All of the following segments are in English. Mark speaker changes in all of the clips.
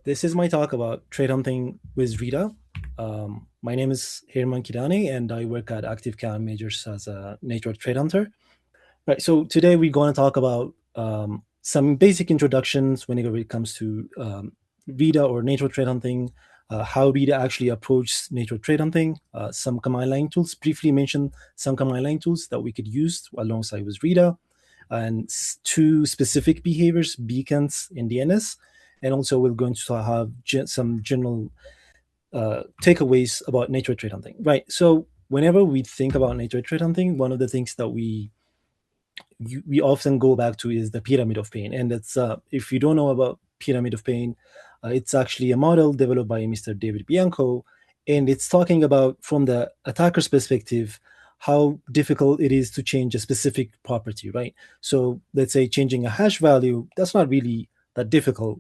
Speaker 1: This is my talk about trade hunting with RITA. My name is Hermon Kidane, and I work at Active Countermeasures as a network trade hunter. Right. So today we're going to talk about some basic introductions whenever it comes to RITA or network trade hunting, how RITA actually approaches network trade hunting, some command line tools. Briefly mention some command line tools that we could use alongside with RITA, and two specific behaviors, beacons and DNS. And also we're going to have some general takeaways about network trade hunting. Right. So whenever we think about network trade hunting, one of the things that we often go back to is the pyramid of pain. And it's if you don't know about pyramid of pain, it's actually a model developed by Mr. David Bianco, and it's talking about, from the attacker's perspective, how difficult it is to change a specific property, right? So let's say changing a hash value, that's not really that difficult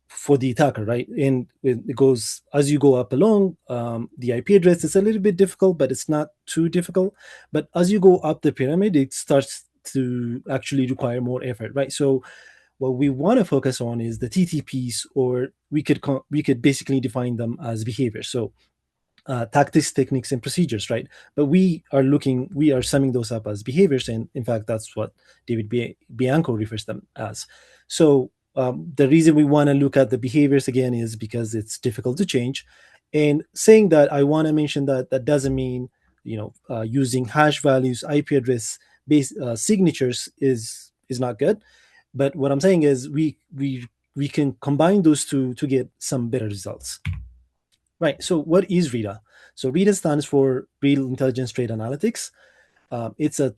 Speaker 1: for the attacker, right? And it goes, as you go up along, the IP address is a little bit difficult, but it's not too difficult. But as you go up the pyramid, it starts to actually require more effort, right? So what we want to focus on is the TTPs, or we could basically define them as behaviors. So tactics, techniques, and procedures, right? But we are summing those up as behaviors, and in fact, that's what David Bianco refers them as. So the reason we want to look at the behaviors again is because it's difficult to change. And saying that, I want to mention that that doesn't mean using hash values, IP address based signatures is not good. But what I'm saying is we can combine those two to get some better results. Right. So what is RITA? So RITA stands for Real Intelligence Trade Analytics. It's a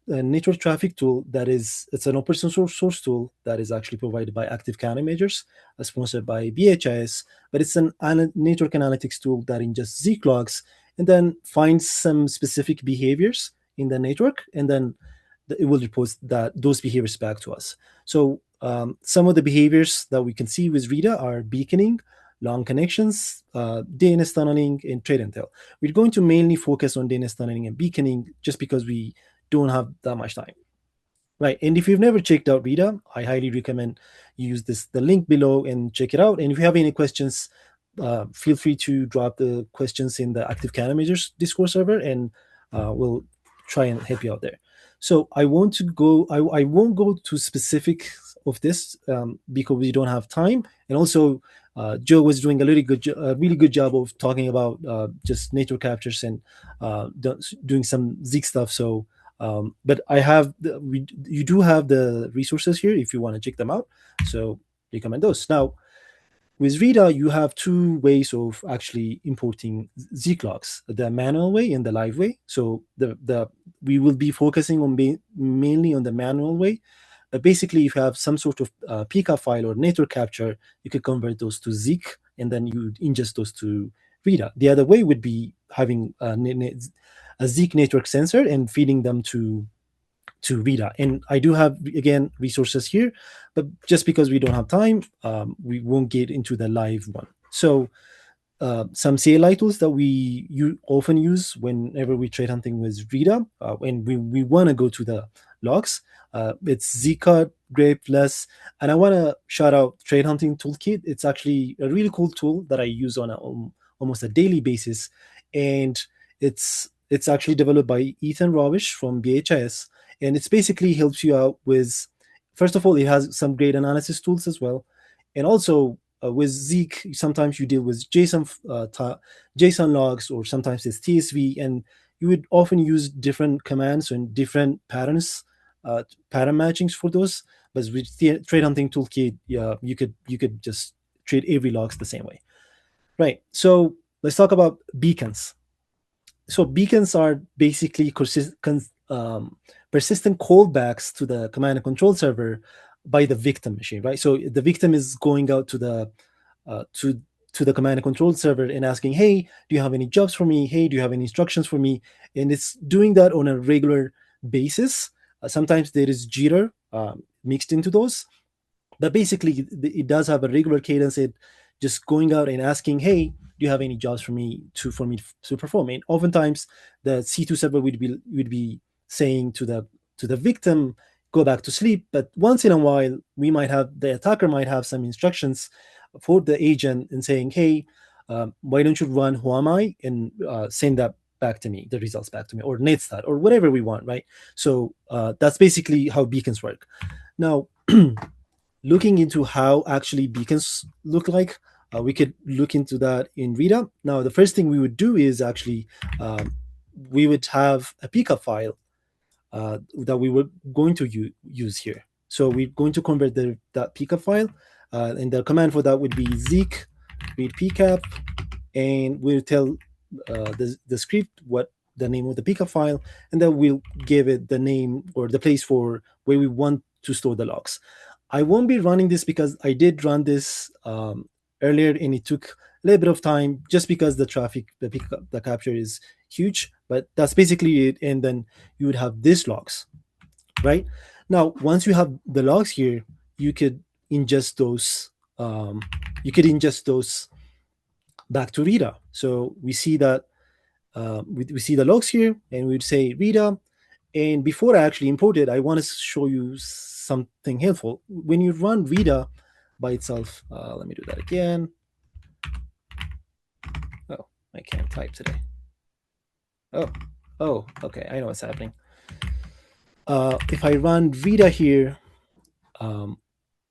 Speaker 1: network traffic tool it's an open source tool that is actually provided by Active Countermeasures, sponsored by BHIS, but it's an network analytics tool that ingests Zeek logs and then finds some specific behaviors in the network, and then it will report those behaviors back to us. So some of the behaviors that we can see with RITA are beaconing, long connections, DNS tunneling, and trade intel. We're going to mainly focus on DNS tunneling and beaconing just because we don't have that much time. Right. And if you've never checked out RITA, I highly recommend you use the link below and check it out. And if you have any questions, feel free to drop the questions in the Active Countermeasures Discord server, and we'll try and help you out there. So I won't go to specifics of this because we don't have time. And also, Joe was doing a really good job of talking about just network captures and doing some Zeek stuff. So, but you do have the resources here if you want to check them out. So recommend those. Now, with RITA, you have two ways of actually importing Zeek logs: the manual way and the live way. So we will be focusing on mainly on the manual way. But basically, if you have some sort of PCAP file or network capture, you could convert those to Zeek, and then you ingest those to RITA. The other way would be having a Zeek network sensor and feeding them to RITA. And I do have, again, resources here, but just because we don't have time, we won't get into the live one. So some CLI tools that we often use whenever we trade hunting with RITA, and we want to go to the logs. It's Zcard, Grape, Less, and I want to shout out Trade Hunting Toolkit. It's actually a really cool tool that I use on almost a daily basis, and it's actually developed by Ethan Ravish from BHIS, and it's basically helps you out with, first of all, it has some great analysis tools as well, and also with Zeek, sometimes you deal with JSON logs, or sometimes it's TSV, and you would often use different commands and different patterns, pattern matchings for those. But with the Trade Hunting Toolkit, you could just treat every logs the same way, right? So let's talk about beacons. So beacons are basically persistent callbacks to the command and control server by the victim machine, right? So the victim is going out to the command and control server and asking, hey, do you have any jobs for me? Hey, do you have any instructions for me? And it's doing that on a regular basis. Sometimes there is jitter mixed into those, but basically it does have a regular cadence. It just going out and asking, hey, do you have any jobs for me to perform? And oftentimes the C2 server would be saying to the victim, go back to sleep. But once in a while, the attacker might have some instructions for the agent and saying, hey, why don't you run who am I and send that back to me, the results back to me, or netstat, or whatever we want, right? So that's basically how beacons work. Now, looking into how actually beacons look like, we could look into that in RITA. Now, the first thing we would do is actually we would have a pickup file that we were going to use here. So we're going to convert that pickup file, and the command for that would be Zeek read pcap, and we'll tell the script what the name of the pickup file, and then we'll give it the name or the place for where we want to store the logs. I won't be running this because I did run this earlier, and it took a little bit of time just because the traffic, the capture is huge, but that's basically it. And then you would have these logs, right? Now, once you have the logs here, you could ingest those. You could ingest those back to RITA. So we see that we see the logs here, and we'd say RITA. And before I actually import it, I want to show you something helpful. When you run RITA by itself, let me do that again. Oh, I can't type today. Oh, okay, I know what's happening. If I run RITA here,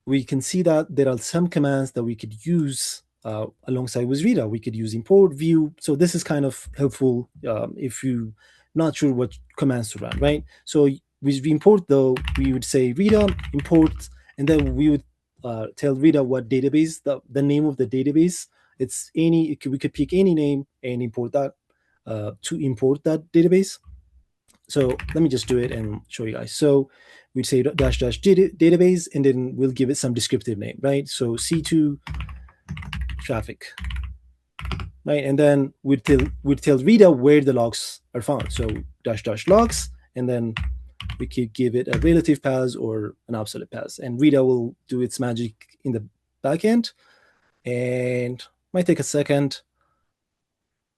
Speaker 1: we can see that there are some commands that we could use alongside with RITA. We could use import, view. So this is kind of helpful if you're not sure what commands to run, right? So with import, though, we would say RITA import, and then we would tell RITA what database, the name of the database. It's any, we could pick any name and import that to import that database. So let me just do it and show you guys. So we'd say dash dash database, and then we'll give it some descriptive name, right? So C2 traffic, right? And then we'd tell RITA where the logs are found. So dash dash logs, and then we could give it a relative path or an absolute path, and RITA will do its magic in the backend, and might take a second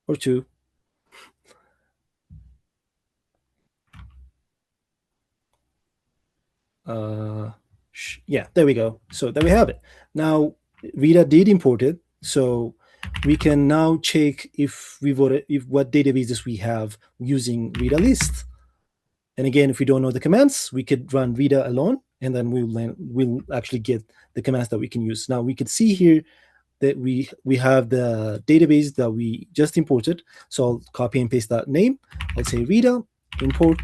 Speaker 1: or two. Yeah, there we go. So there we have it. Now RITA did import it, so we can now check if what databases we have using RITA list. And again, if we don't know the commands, we could run RITA alone, and then we'll actually get the commands that we can use. Now we can see here that we have the database that we just imported. So I'll copy and paste that name. I'll say RITA import.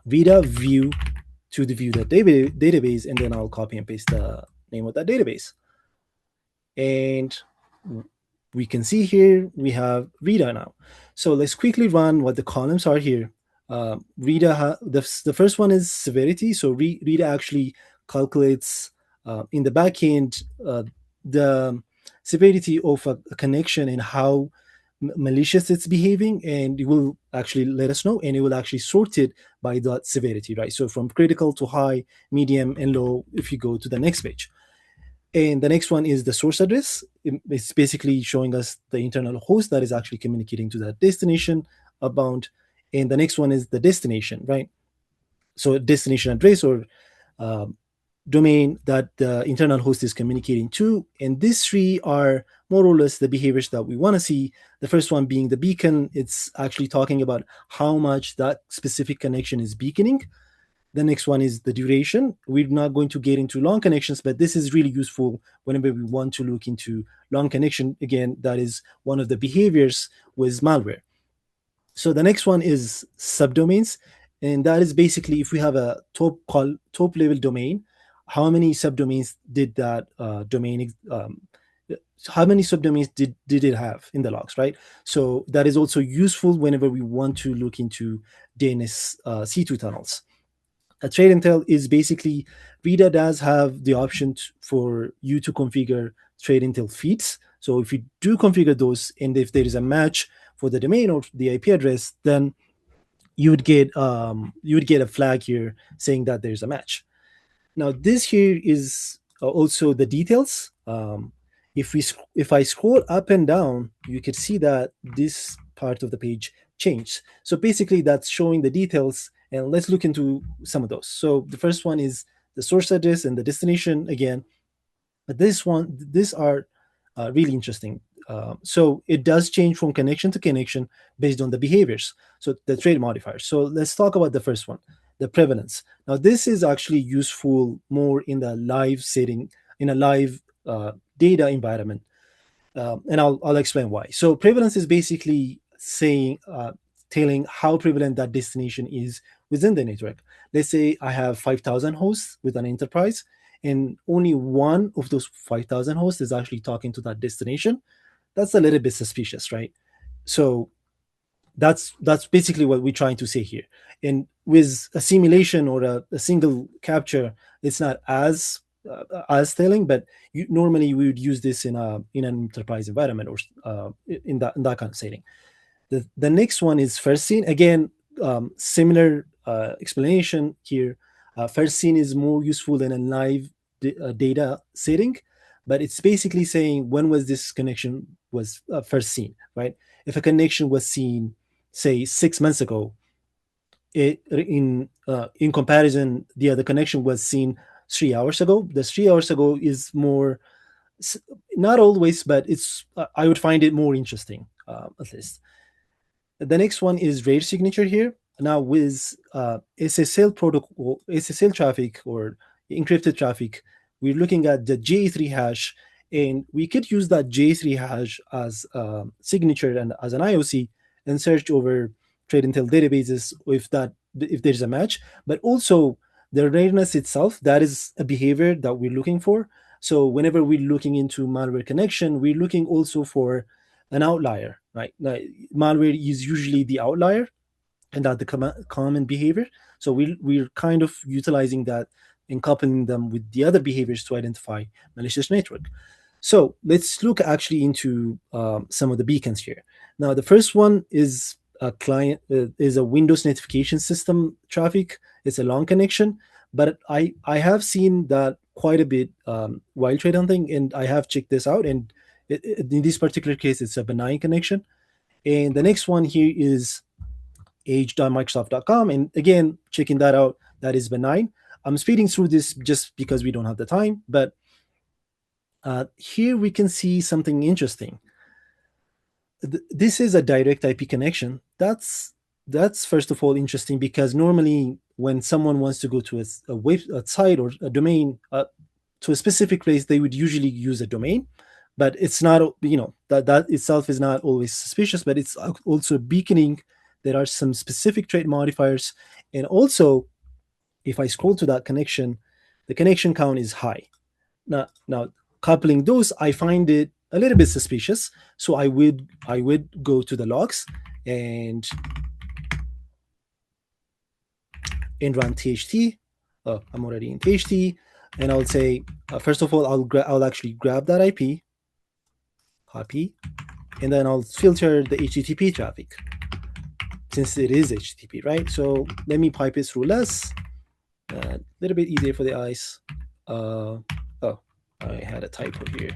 Speaker 1: RITA view to the view that database, and then I'll copy and paste the name of that database. And we can see here we have RITA now. So let's quickly run what the columns are here. RITA, the first one is severity. So RITA actually calculates in the backend the severity of a connection and how malicious it's behaving, and it will actually let us know, and it will actually sort it by that severity, right? So from critical to high, medium, and low, if you go to the next page. And the next one is the source address. It's basically showing us the internal host that is actually communicating to that destination bound. And the next one is the destination, right? So destination address or domain that the internal host is communicating to. And these three are more or less the behaviors that we want to see. The first one being the beacon. It's actually talking about how much that specific connection is beaconing. The next one is the duration. We're not going to get into long connections, but this is really useful whenever we want to look into long connection. Again, that is one of the behaviors with malware. So the next one is subdomains. And that is basically if we have a top level domain, how many subdomains did that domain, how many subdomains did it have in the logs, right? So that is also useful whenever we want to look into DNS C2 tunnels. A trade intel is basically, RITA does have the option for you to configure trade intel feeds. So if you do configure those, and if there is a match for the domain or the IP address, then you would get a flag here saying that there's a match. Now this here is also the details. If I scroll up and down, you can see that this part of the page changed. So basically that's showing the details, and let's look into some of those. So the first one is the source address and the destination again. But these are really interesting. So it does change from connection to connection based on the behaviors, so the trait modifiers. So let's talk about the first one, the prevalence. Now this is actually useful more in the live setting, in a live data environment, and I'll explain why. So prevalence is basically saying, telling how prevalent that destination is within the network. Let's say I have 5,000 hosts with an enterprise, and only one of those 5,000 hosts is actually talking to that destination. That's a little bit suspicious, right? So that's basically what we're trying to say here. And with a simulation or a single capture, it's not as telling, but normally we would use this in an enterprise environment, or in that kind of setting. The next one is first seen. Again, similar explanation here. First seen is more useful than a live data setting, but it's basically saying when was this connection was first seen, right? If a connection was seen, say 6 months ago, in comparison, the other connection was seen 3 hours ago. The 3 hours ago is more, not always, but it's I would find it more interesting, at least. The next one is rate signature here. Now with SSL protocol, SSL traffic or encrypted traffic, we're looking at the J3 hash, and we could use that J3 hash as a signature and as an IOC and search over trade intel databases if there's a match. But also the rareness itself, that is a behavior that we're looking for. So whenever we're looking into malware connection, we're looking also for an outlier, right? Like, malware is usually the outlier and not the common behavior. So we're kind of utilizing that and coupling them with the other behaviors to identify malicious network. So let's look actually into some of the beacons here. Now, the first one is a client, is a Windows notification system traffic. It's a long connection, but I have seen that quite a bit while trade hunting, and I have checked this out. And in this particular case, it's a benign connection. And the next one here is age.microsoft.com. And again, checking that out, that is benign. I'm speeding through this just because we don't have the time, but here we can see something interesting. This is a direct IP connection. That's first of all interesting, because normally when someone wants to go to a site or a domain, to a specific place, they would usually use a domain. But it's not, that itself is not always suspicious, but it's also beaconing. There are some specific trait modifiers. And also, if I scroll to that connection, the connection count is high. Now coupling those, I find it a little bit suspicious. So I would go to the logs and run tht. I'm already in tht, and I'll say, first of all, I'll actually grab that IP, copy, and then I'll filter the HTTP traffic, since it is HTTP, right? So let me pipe it through less, a little bit easier for the eyes. Oh, I had a typo here.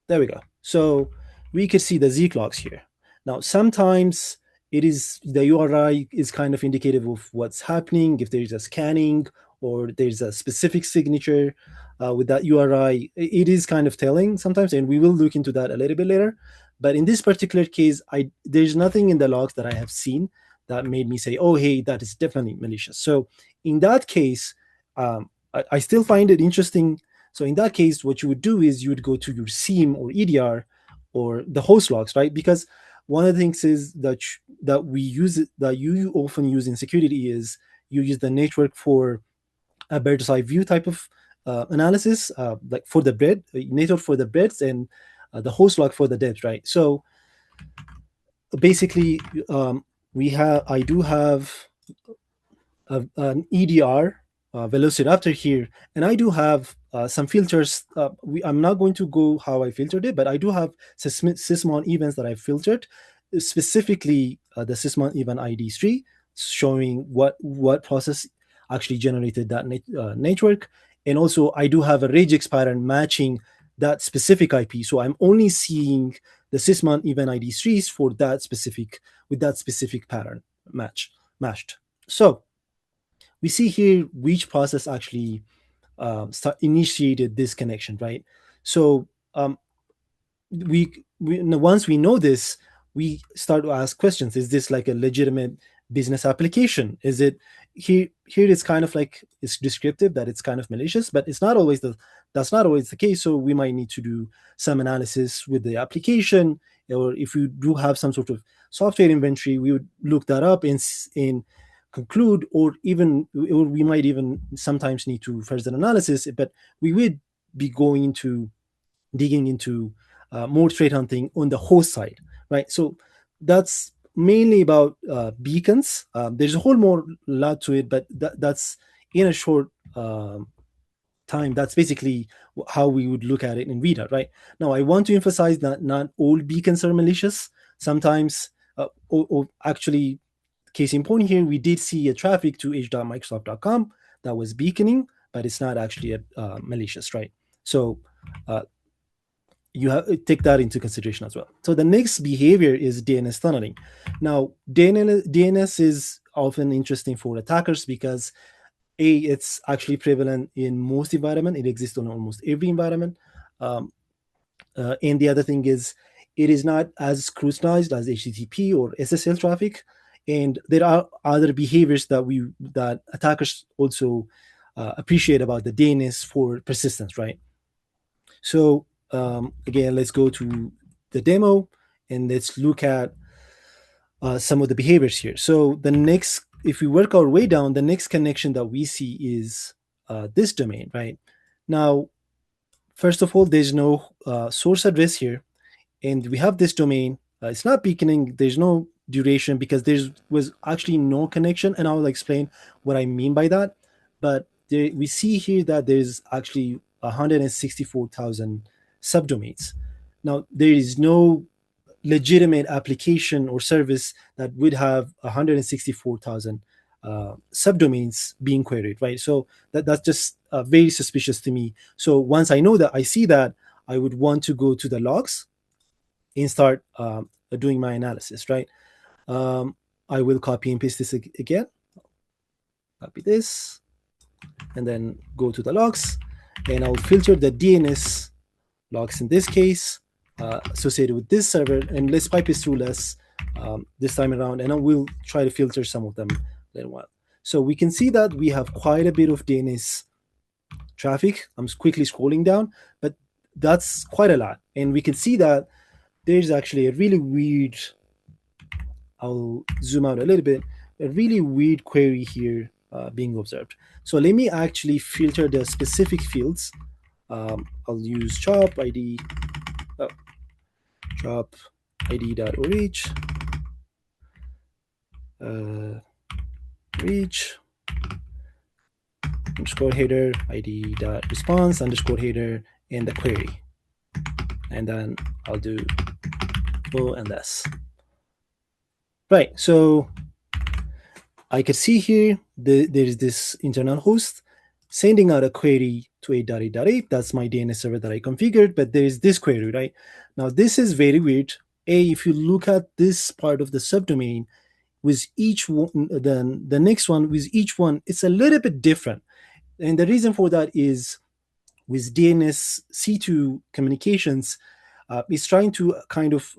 Speaker 1: There we go. So we could see the Zeek logs here. Now, sometimes it is, the URI is kind of indicative of what's happening. If there's a scanning or there's a specific signature with that URI, it is kind of telling sometimes, and we will look into that a little bit later. But in this particular case, there's nothing in the logs that I have seen that made me say, oh, hey, that is definitely malicious. So in that case, I still find it interesting. So in that case, what you would do is you would go to your SIEM or EDR or the host logs, right? Because one of the things is that you often use in security is you use the network for a bird's eye view type of analysis, like for the bread, network for the breads, and the host log for the depth, right? So basically, I do have an EDR Velociraptor here, and I do have some filters. I'm not going to go how I filtered it, but I do have sysmon events that I filtered, specifically the sysmon event ID 3, showing what process actually generated that network. And also, I do have a regex pattern matching that specific IP. So I'm only seeing the sysmon event ID 3s for that specific, with that specific pattern matched. So we see here which process actually initiated this connection, right? So once we know this, we start to ask questions. Is this like a legitimate business application? Is it here it's kind of like it's descriptive that it's kind of malicious, but it's not always that's not always the case. So we might need to do some analysis with the application, or if you do have some sort of software inventory, we would look that up and conclude, or we might even sometimes need to further analysis, but we would be digging into more threat hunting on the host side, right? So that's mainly about beacons. There's a whole more lot to it, but that's in a short time. That's basically how we would look at it in RITA, right? Now, I want to emphasize that not all beacons are malicious. Sometimes, or actually, case in point here, we did see a traffic to h.microsoft.com that was beaconing, but it's not actually malicious, right? So you have to take that into consideration as well. So the next behavior is DNS tunneling. Now, DNS is often interesting for attackers because it's actually prevalent in most environments. It exists on almost every environment. And the other thing is, it is not as scrutinized as HTTP or SSL traffic. And there are other behaviors that attackers also appreciate about the DNS for persistence, right? So again, let's go to the demo and let's look at some of the behaviors here. So if we work our way down, the next connection that we see is this domain, right? Now, first of all, there's no source address here, and we have this domain. It's not beaconing. There's no duration because there was actually no connection, and I'll explain what I mean by that. But we see here that there's actually 164,000 subdomains. Now, there is no legitimate application or service that would have 164,000 subdomains being queried, right? So that's just very suspicious to me. So once I know that, I see that, I would want to go to the logs and start doing my analysis, right? I will copy and paste this again. Copy this, and then go to the logs, and I'll filter the DNS logs in this case associated with this server, and let's pipe it through less this time around, and I will try to filter some of them later on. So we can see that we have quite a bit of DNS traffic. I'm quickly scrolling down, but that's quite a lot. And we can see that there's actually a really weird, I'll zoom out a little bit, a really weird query here being observed. So let me actually filter the specific fields. I'll use chop id, chop id.orich, reach underscore header id.response underscore header and the query. And then I'll do O and S. Right, so I could see here there is this internal host sending out a query to 8.8.8. That's my DNS server that I configured, but there is this query, right? Now, this is very weird. If you look at this part of the subdomain, with each one, then the next one with each one, it's a little bit different. And the reason for that is with DNS C2 communications, it's trying to kind of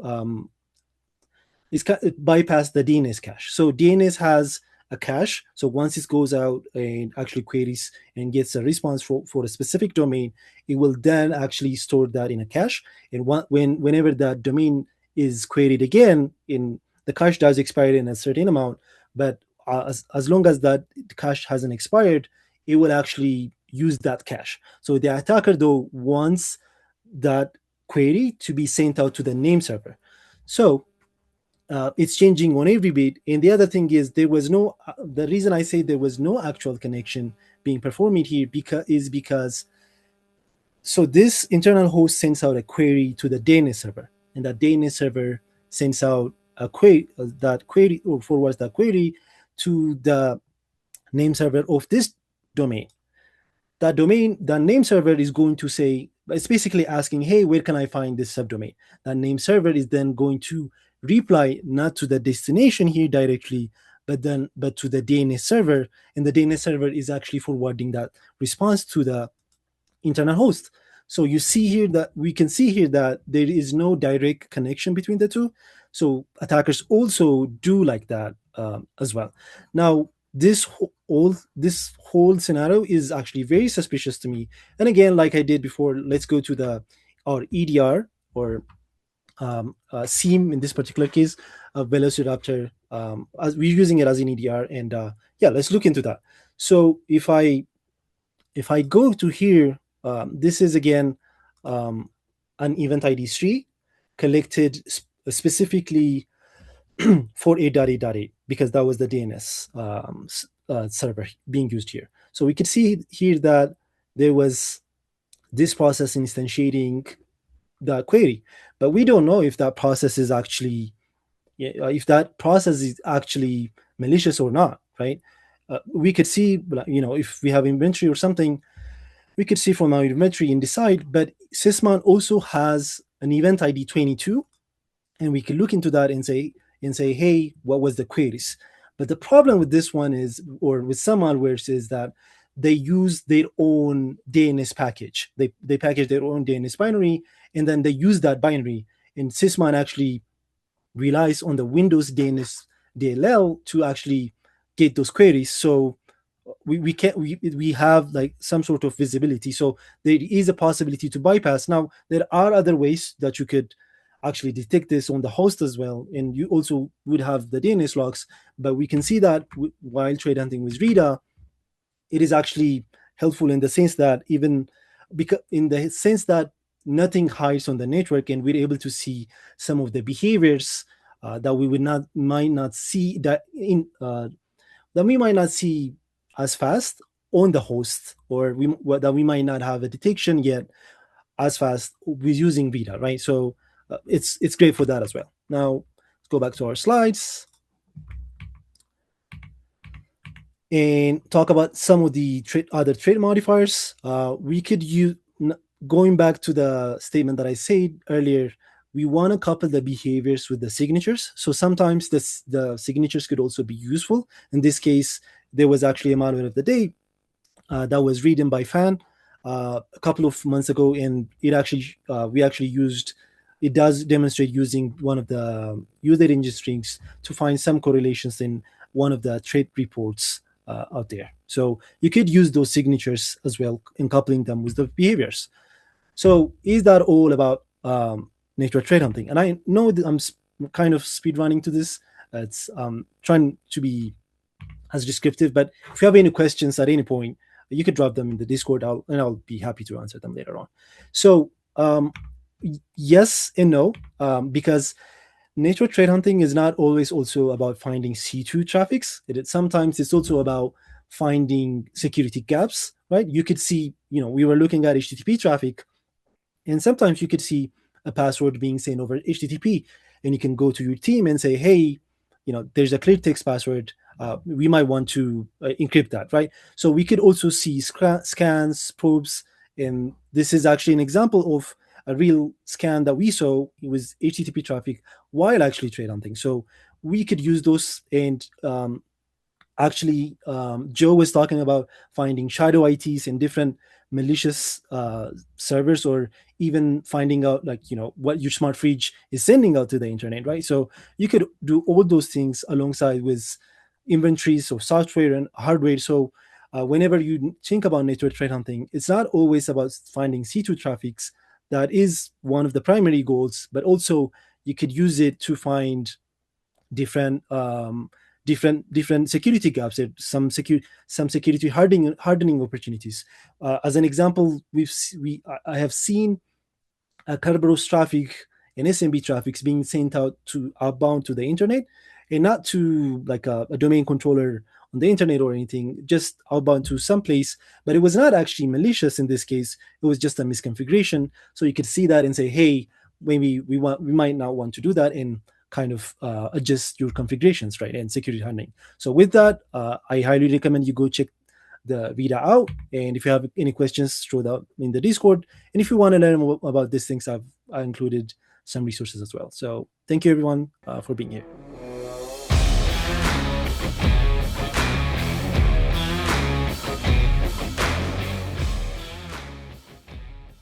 Speaker 1: bypass the DNS cache. So DNS has a cache. So once it goes out and actually queries and gets a response for a specific domain, it will then actually store that in a cache. And whenever that domain is queried again, the cache does expire in a certain amount, but as long as that cache hasn't expired, it will actually use that cache. So the attacker, though, wants that query to be sent out to the name server. So it's changing on every bit. And the other thing is there was no, the reason I say there was no actual connection being performed here because so this internal host sends out a query to the DNS server, and that DNS server sends out a query, or forwards that query to the name server of this domain. That name server is going to say, it's basically asking, hey, where can I find this subdomain? That name server is then going to reply not to the destination here directly, but to the DNS server, and the DNS server is actually forwarding that response to the internal host. So you see here that we can see here that there is no direct connection between the two. So attackers also do like that as well. Now this whole scenario is actually very suspicious to me. And again, like I did before, let's go to our EDR, or SIEM in this particular case, Velociraptor. As we're using it as an EDR, and yeah, let's look into that. So if I go to here, this is again an event ID tree collected specifically for 8.8.8, because that was the DNS server being used here. So we could see here that there was this process instantiating the query, but we don't know if that process is actually malicious or not, right? We could see, if we have inventory or something, we could see from our inventory and decide. But Sysmon also has an event ID 22, and we can look into that and say, hey, what was the queries? But the problem with this one is, or with some malwares, is that they use their own DNS package. They package their own DNS binary, and then they use that binary. And Sysmon actually relies on the Windows DNS DLL to actually get those queries. So we have like some sort of visibility. So there is a possibility to bypass. Now there are other ways that you could actually detect this on the host as well, and you also would have the DNS logs. But we can see that while trade hunting with RITA, it is actually helpful in the sense that nothing hides on the network, and we're able to see some of the behaviors that we might not see as fast on the host, or that we might not have a detection yet as fast with using RITA, right? So it's great for that as well. Now let's go back to our slides and talk about some of the other trait modifiers. We could use, going back to the statement that I said earlier, we want to couple the behaviors with the signatures. So sometimes the signatures could also be useful. In this case, there was actually a malware of the day that was written by Fan a couple of months ago, and it does demonstrate using one of the user engine strings to find some correlations in one of the trait reports out there. So you could use those signatures as well in coupling them with the behaviors. So is that all about network trait hunting? And I know that I'm kind of speed running to this. It's trying to be as descriptive, but if you have any questions at any point, you could drop them in the Discord, and I'll be happy to answer them later on. So yes and no, because network trait hunting is not always also about finding C2 traffics. Sometimes it's also about finding security gaps, right? You could see, we were looking at HTTP traffic, and sometimes you could see a password being sent over HTTP, and you can go to your team and say, hey, there's a clear text password. We might want to encrypt that, right? So we could also see scans, probes, and this is actually an example of a real scan that we saw. It was HTTP traffic while actually trait hunting. So we could use those, and Joe was talking about finding shadow ITs in different malicious servers, or even finding out what your smart fridge is sending out to the internet, right? So you could do all those things alongside with inventories of software and hardware. So whenever you think about network trait hunting, it's not always about finding C2 traffics. That is one of the primary goals, but also you could use it to find different security gaps, some security hardening opportunities. As an example, I have seen Kerberos traffic and SMB traffics being sent outbound to the internet, and not to like a domain controller on the internet or anything, just outbound to some place. But it was not actually malicious in this case. It was just a misconfiguration. So you could see that and say, hey, maybe we might not want to do that, and kind of adjust your configurations, right? And security hardening. So with that, I highly recommend you go check the RITA out. And if you have any questions, throw that in the Discord. And if you want to learn more about these things, I included some resources as well. So thank you everyone for being here.